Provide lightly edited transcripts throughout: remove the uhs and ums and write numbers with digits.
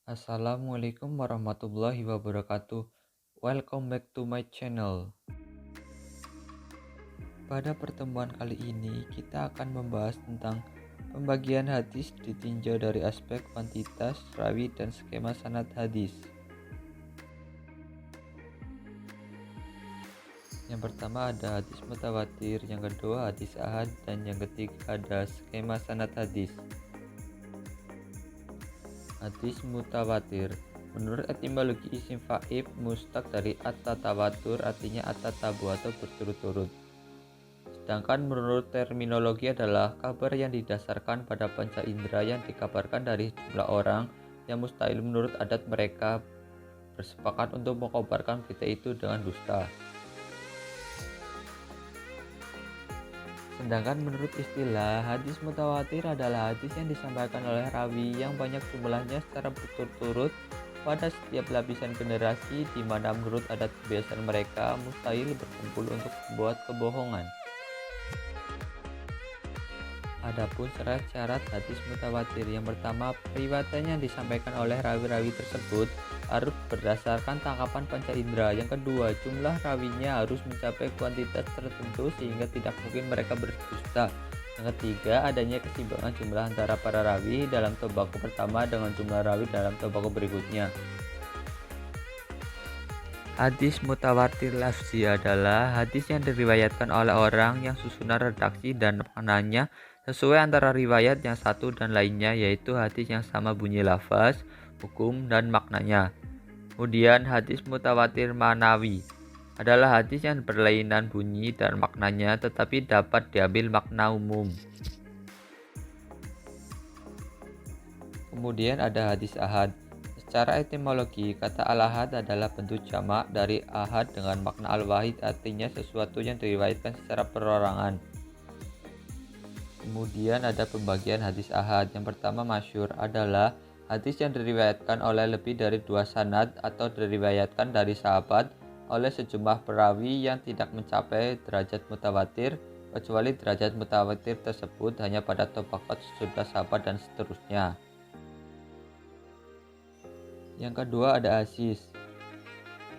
Assalamualaikum warahmatullahi wabarakatuh. Welcome back to my channel. Pada pertemuan kali ini kita akan membahas tentang pembagian hadis ditinjau dari aspek kuantitas, rawi, dan skema sanad hadis. Yang pertama ada hadis mutawatir, yang kedua hadis ahad, dan yang ketiga ada skema sanad hadis. Hadis mutawatir. Menurut etimologi isim fa'il mustaq dari at-tatawatur, artinya at-tatabu atau berturut-turut. Sedangkan menurut terminologi adalah kabar yang didasarkan pada panca indera yang dikabarkan dari jumlah orang yang mustahil menurut adat mereka bersepakat untuk mengobarkan berita itu dengan dusta. Sedangkan menurut istilah, hadis mutawatir adalah hadis yang disampaikan oleh rawi yang banyak jumlahnya secara berturut-turut pada setiap lapisan generasi, di mana menurut adat kebiasaan mereka mustahil berkumpul untuk membuat kebohongan. Adapun syarat-syarat hadis mutawatir, yang pertama, periwayatan yang disampaikan oleh rawi-rawi tersebut harus berdasarkan tangkapan panca indera. Yang kedua, jumlah rawinya harus mencapai kuantitas tertentu sehingga tidak mungkin mereka berdusta. Yang ketiga, adanya keseimbangan jumlah antara para rawi dalam tobako pertama dengan jumlah rawi dalam tobako berikutnya. Hadis mutawatir lafzi adalah hadis yang diriwayatkan oleh orang yang susunan redaksi dan maknanya sesuai antara riwayat yang satu dan lainnya, yaitu hadis yang sama bunyi lafaz, hukum, dan maknanya. Kemudian hadis mutawatir manawi adalah hadis yang berlainan bunyi dan maknanya tetapi dapat diambil makna umum. Kemudian ada hadis ahad. Secara etimologi, kata al-ahad adalah bentuk jamak dari ahad dengan makna al-wahid, artinya sesuatu yang diriwayatkan secara perorangan. Kemudian ada pembagian hadis ahad. Yang pertama masyhur adalah hadis yang diriwayatkan oleh lebih dari 2 sanad atau diriwayatkan dari sahabat oleh sejumlah perawi yang tidak mencapai derajat mutawatir, kecuali derajat mutawatir tersebut hanya pada tabaqat sesudah sahabat dan seterusnya. Yang kedua ada aziz,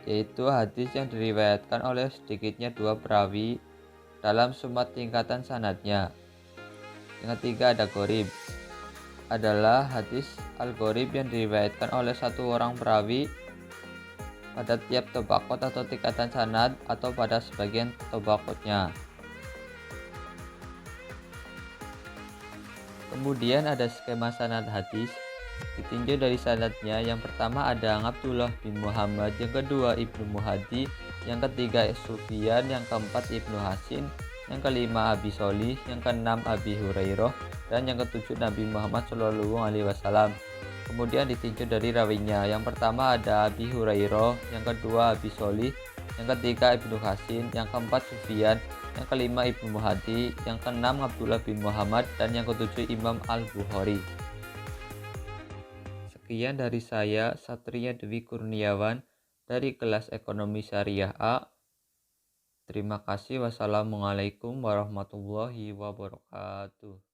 yaitu hadis yang diriwayatkan oleh sedikitnya 2 perawi dalam semua tingkatan sanadnya. Yang ketiga ada gharib, adalah hadis al-gharib yang diriwayatkan oleh satu orang perawi pada tiap tabaqat atau tingkatan sanad atau pada sebagian tabaqatnya. Kemudian ada skema sanad hadis ditinjau dari sanadnya. Yang pertama ada Abdullah bin Muhammad, yang kedua Ibnu Muhadi, yang ketiga Sufyan, yang keempat Ibnu Hasin, yang kelima Abi Sholih, yang keenam Abi Hurairah, dan yang ketujuh Nabi Muhammad SAW. Kemudian ditinjau dari rawinya. Yang pertama ada Abi Hurairah, yang kedua Abi Sholih, yang ketiga Ibnu Hasin, yang keempat Sufyan, yang kelima Ibnu Muhadi, yang keenam Abdullah bin Muhammad, dan yang ketujuh Imam Al-Bukhari. Sekian dari saya, Satria Dewi Kurniawan, dari kelas Ekonomi Syariah A. Terima kasih. Wassalamualaikum warahmatullahi wabarakatuh.